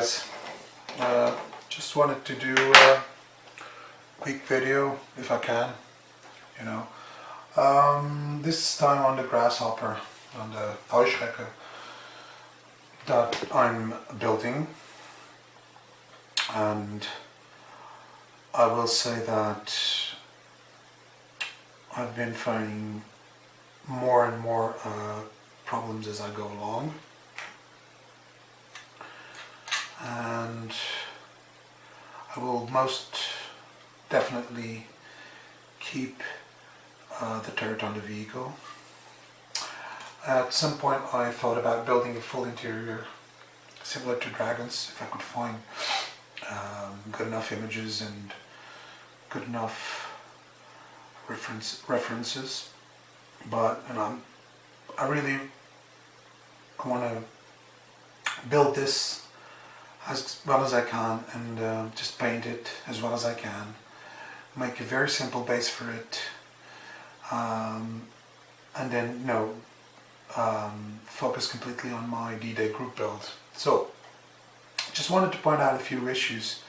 guys, just wanted to do a quick video if I can, you know. This time on the grasshopper, on the Heuschrecke that I'm building, and I will say that I've been finding more and more problems as I go along. And I will most definitely keep the turret on the vehicle. At some point I thought about building a full interior similar to Dragons, if I could find good enough images and good enough references. But I really want to build this as well as I can, and just paint it as well as I can, make a very simple base for it, and then focus completely on my D-Day group build. So just wanted to point out a few issues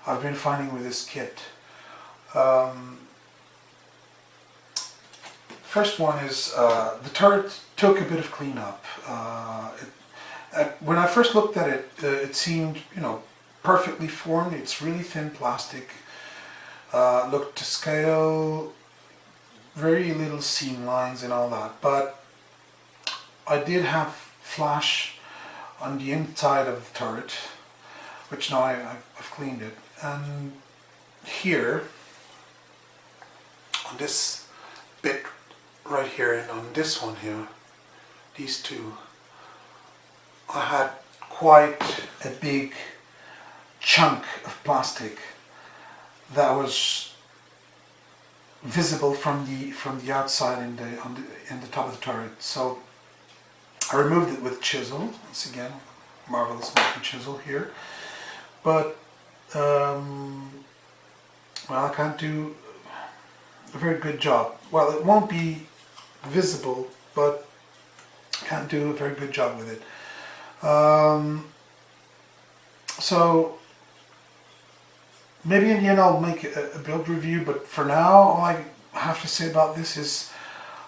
I've been finding with this kit. First one is the turret took a bit of cleanup. When I first looked at it, it seemed, perfectly formed. It's really thin plastic, looked to scale, very little seam lines and all that. But I did have flash on the inside of the turret, which now I've cleaned it. And here, on this bit right here, and on this one here, these two, I had quite a big chunk of plastic that was visible from the outside in the top of the turret. So I removed it with chisel. Once again, marvelous making chisel here. But well, I can't do a very good job. Well, it won't be visible, but I can't do a very good job with it. So maybe in the end I'll make a build review, but for now all I have to say about this is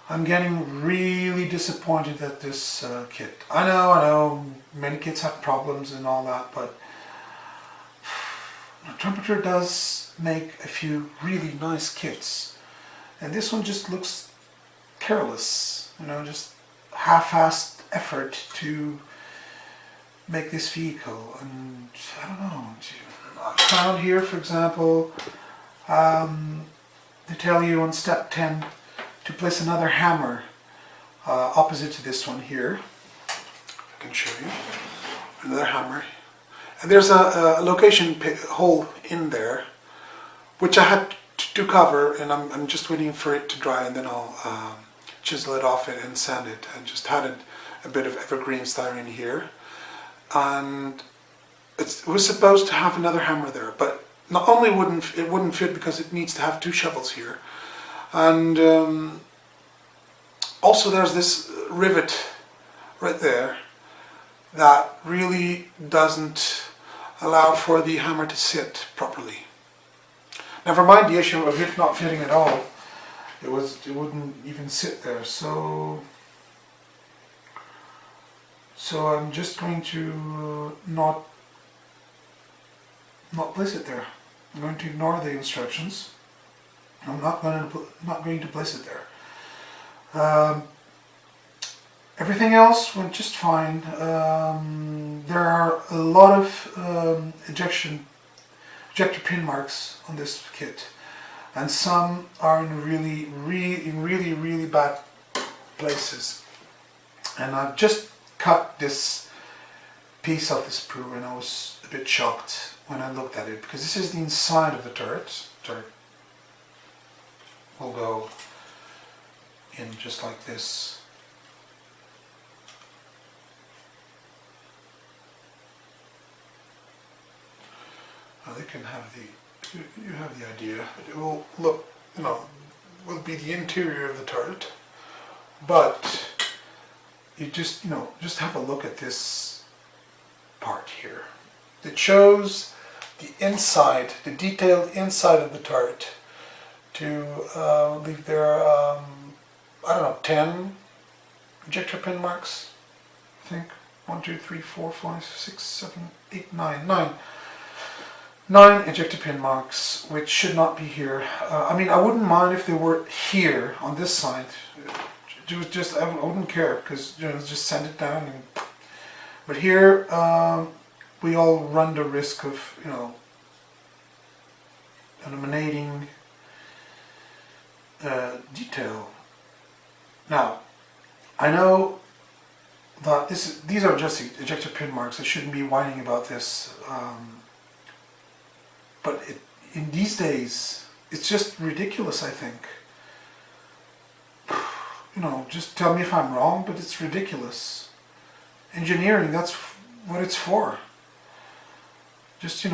I'm getting really disappointed at this kit. I know many kits have problems and all that, but Trumpeter does make a few really nice kits, and this one just looks careless, just half-assed effort to make this vehicle. And I don't know, I found here, for example, they tell you on step 10 to place another hammer opposite to this one here. I can show you another hammer, and there's a location hole in there which I had to cover, and I'm just waiting for it to dry, and then I'll chisel it off and sand it. I just added a bit of evergreen styrene here. And it was supposed to have another hammer there, but not only wouldn't fit because it needs to have two shovels here, and also there's this rivet right there that really doesn't allow for the hammer to sit properly. Never mind the issue of it not fitting at all. It wouldn't even sit there. So I'm just going to not place it there. I'm going to ignore the instructions. I'm not going to place it there. Everything else went just fine. There are a lot of ejector pin marks on this kit, and some are in really bad places. And I've just cut this piece of the sprue, and I was a bit shocked when I looked at it, because this is the inside of the turret. Turret will go in just like this. Now they can have you have the idea. It will look, will be the interior of the turret, but you just have a look at this part here. that shows the inside, the detailed inside of the turret. To leave there, I don't know, 10 ejector pin marks, I think. 1, 2, 3, 4, 5, 6, 7, 8, 9. 9 ejector pin marks, which should not be here. I mean, I wouldn't mind if they were here on this side. Just I wouldn't care, because just send it down. But here, we all run the risk of eliminating detail. Now, I know that these are just ejector pin marks. I shouldn't be whining about this, but in these days, it's just ridiculous, I think. Just tell me if I'm wrong, but it's ridiculous. Engineering, that's what it's for. Just,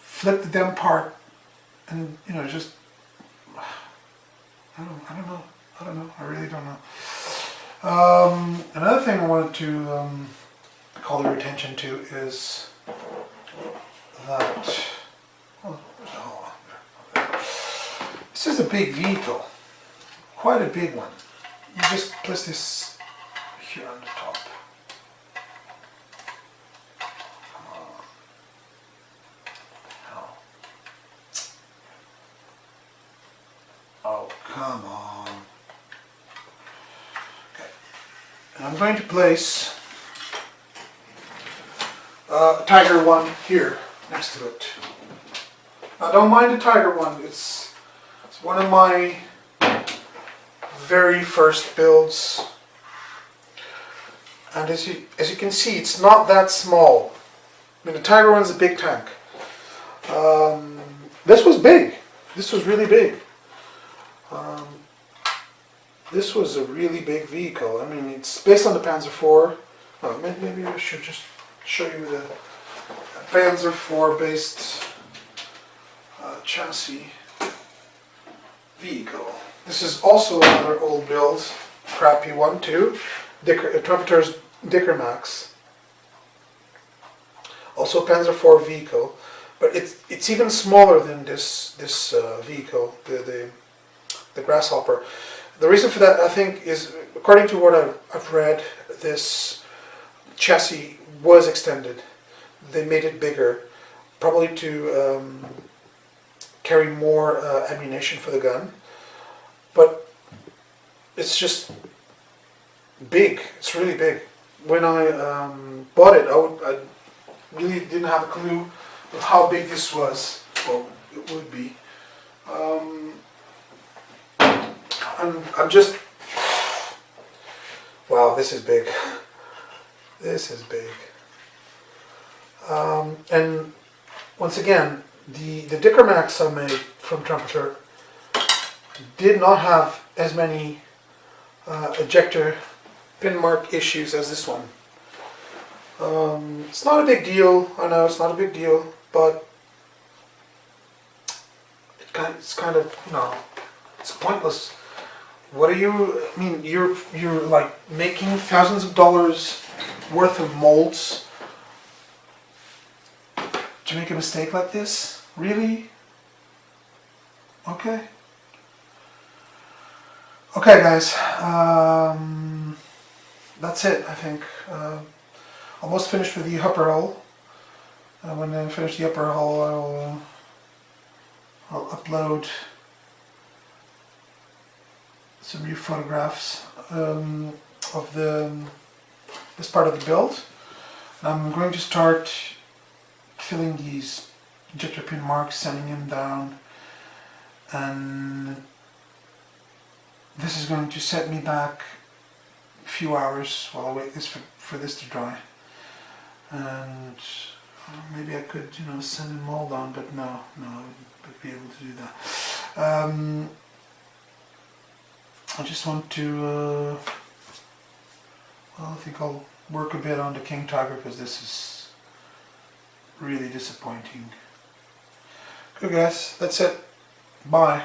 flip the damn part and, just, I don't know. I really don't know. Another thing I wanted to call your attention to is that, oh, there's a hole there. This is a big vehicle, quite a big one. You just place this here on the top. Come on. Oh, come on. Okay. And I'm going to place Tiger one here next to it. Now, don't mind the Tiger one. It's one of my very first builds, and as you can see, it's not that small. I mean, the Tiger one's a big tank. This was big. This was really big. This was a really big vehicle. I mean, it's based on the Panzer IV. Oh, maybe I should just show you the Panzer IV based chassis vehicle. This is also another old build, crappy one too. Trumpeter's Dicker Max. Also Panzer IV vehicle, but it's even smaller than this vehicle, the Grasshopper. The reason for that, I think, is according to what I've read, this chassis was extended. They made it bigger, probably to carry more ammunition for the gun. But it's just big. It's really big. When I bought it, I really didn't have a clue of how big this was. Well, it would be. I'm just... Wow, this is big. This is big. And once again, the Dicker Max I made from Trumpeter did not have as many ejector pin mark issues as this one. It's not a big deal. I know it's not a big deal, but it's kind of it's pointless. What are you? I mean, you're like making thousands of dollars worth of molds to make a mistake like this? Really? Okay. Okay, guys. That's it. I think almost finished with the upper hull. When I finish the upper hull, I'll upload some new photographs of this part of the build. I'm going to start filling these ejector pin marks, sending them down, and this is going to set me back a few hours while I wait for this to dry. And maybe I could, send a mold on, but no, I wouldn't be able to do that. I just want to, well, I think I'll work a bit on the King Tiger because this is really disappointing. Good guys, that's it. Bye.